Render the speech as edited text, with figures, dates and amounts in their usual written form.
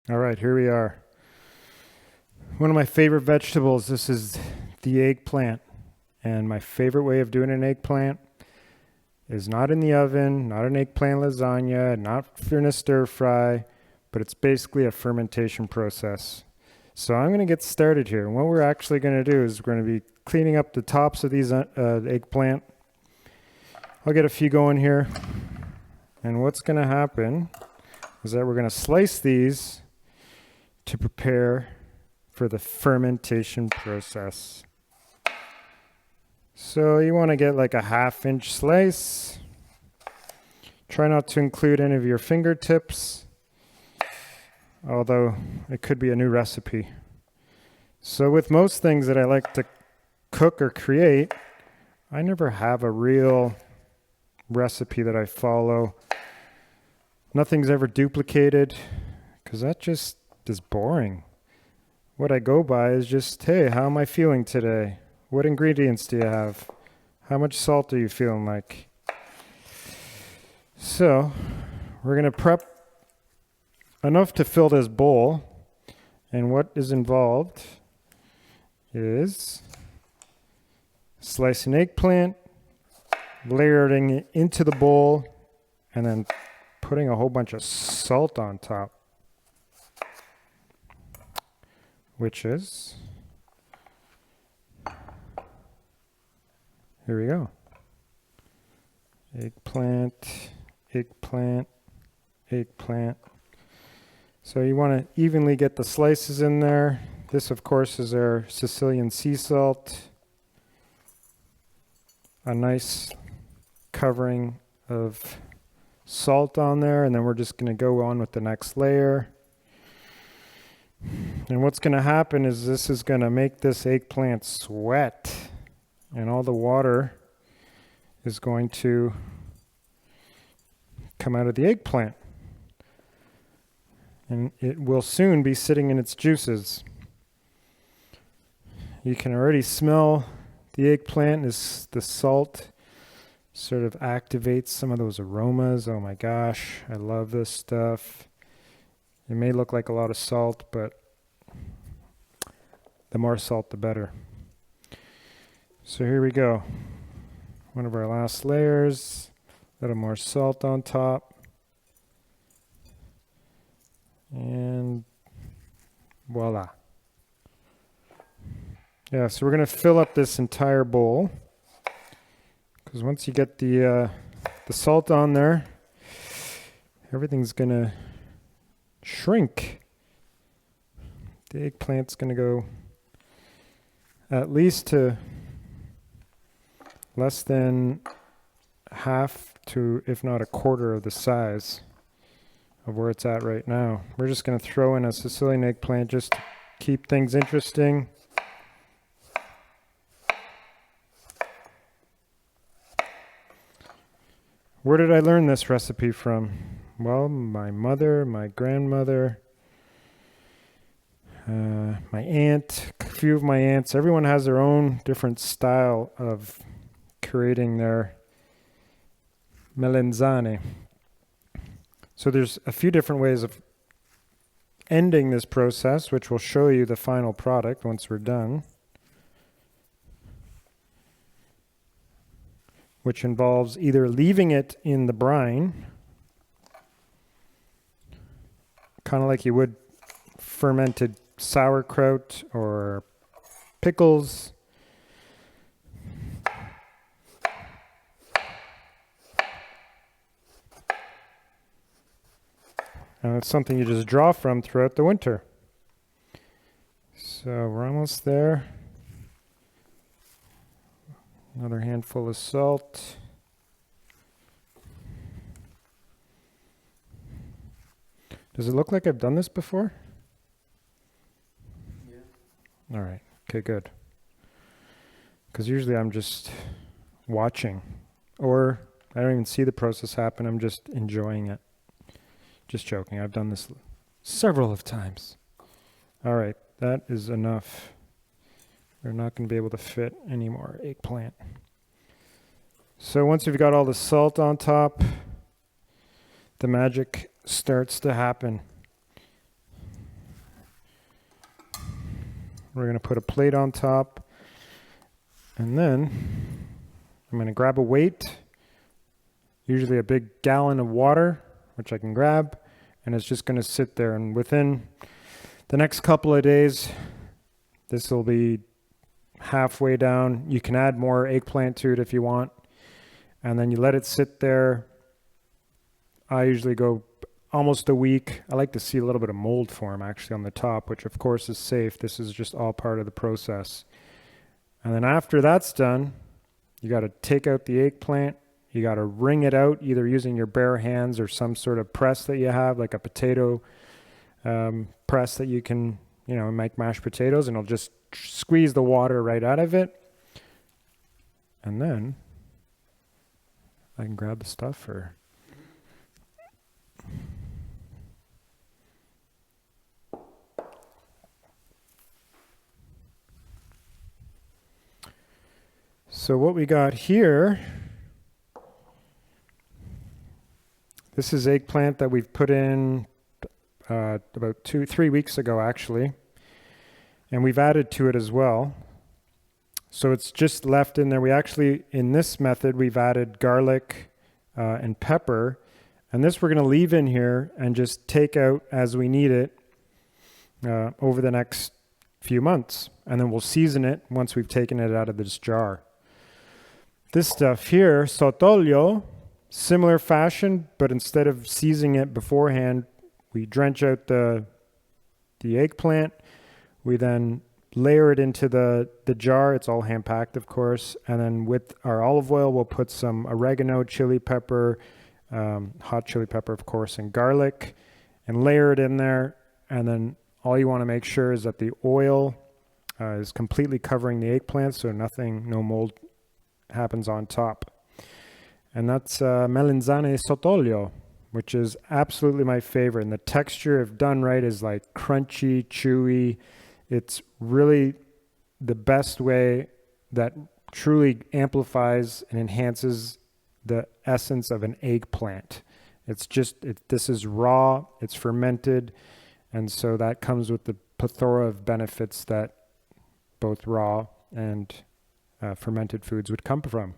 All right, here we are. One of my favorite vegetables, this is the eggplant. And my favorite way of doing an eggplant is not in the oven, not an eggplant lasagna, not in a stir fry, but it's basically a fermentation process. So I'm going to get started here. And what we're actually going to do is we're going to be cleaning up the tops of these eggplant. I'll get a few going here. And what's going to happen is that we're going to slice these to prepare for the fermentation process. So you want to get like a 1/2 inch slice. Try not to include any of your fingertips, although it could be a new recipe. So with most things that I like to cook or create, I never have a real recipe that I follow. Nothing's ever duplicated because that just is boring. What I go by is just, hey, how am I feeling today? What ingredients do you have? How much salt are you feeling like? So we're going to prep enough to fill this bowl. And what is involved is slicing eggplant, layering it into the bowl, and then putting a whole bunch of salt on top, which is, here we go. Eggplant, eggplant, eggplant. So you want to evenly get the slices in there. This, of course, is our Sicilian sea salt. A nice covering of salt on there, and then we're just going to go on with the next layer. And what's going to happen is this is going to make this eggplant sweat, and all the water is going to come out of the eggplant. And it will soon be sitting in its juices. You can already smell the eggplant. The salt sort of activates some of those aromas. Oh my gosh, I love this stuff. It may look like a lot of salt, but the more salt, the better. So here we go. One of our last layers. A little more salt on top. And voila. Yeah, so we're going to fill up this entire bowl. Because once you get the salt on there, everything's going to shrink. The eggplant's going to go at least to less than half to, if not a quarter of the size of where it's at right now. We're just going to throw in a Sicilian eggplant just to keep things interesting. Where did I learn this recipe from? Well, my mother, my grandmother, my aunt, a few of my aunts. Everyone has their own different style of creating their melanzane. So there's a few different ways of ending this process, which will show you the final product once we're done, which involves either leaving it in the brine, kind of like you would fermented sauerkraut or pickles. And it's something you just draw from throughout the winter. So we're almost there. Another handful of salt. Does it look like I've done this before? Yeah. All right. Okay, good. Because usually I'm just watching. Or I don't even see the process happen. I'm just enjoying it. Just joking. I've done this several of times. All right. That is enough. We're not going to be able to fit any more eggplant. So once you've got all the salt on top, the magic starts to happen. We're going to put a plate on top. And then I'm going to grab a weight, usually a big gallon of water, which I can grab, and it's just going to sit there. And within the next couple of days, this will be halfway down. You can add more eggplant to it if you want. And then you let it sit there. I usually go almost a week. I like to see a little bit of mold form actually on the top, which of course is safe. This is just all part of the process. And then after that's done, you got to take out the eggplant. You got to wring it out, either using your bare hands or some sort of press that you have, like a potato press that you can, make mashed potatoes, and it'll just squeeze the water right out of it. And then I can grab the stuff or... So what we got here, this is eggplant that we've put in about 2-3 weeks ago actually, and we've added to it as well. So it's just left in there. We actually, in this method, we've added garlic and pepper, and this we're going to leave in here and just take out as we need it over the next few months, and then we'll season it once we've taken it out of this jar. This stuff here, sottolio, similar fashion, but instead of seasoning it beforehand, we drench out the eggplant. We then layer it into the jar. It's all hand packed, of course. And then with our olive oil, we'll put some oregano, chili pepper, hot chili pepper, of course, and garlic, and layer it in there. And then all you want to make sure is that the oil is completely covering the eggplant, so no mold happens on top. And that's melanzane sottolio, which is absolutely my favorite. And the texture, if done right, is like crunchy, chewy. It's really the best way that truly amplifies and enhances the essence of an eggplant. It's just, this is raw, it's fermented, and so that comes with the plethora of benefits that both raw and fermented foods would come from.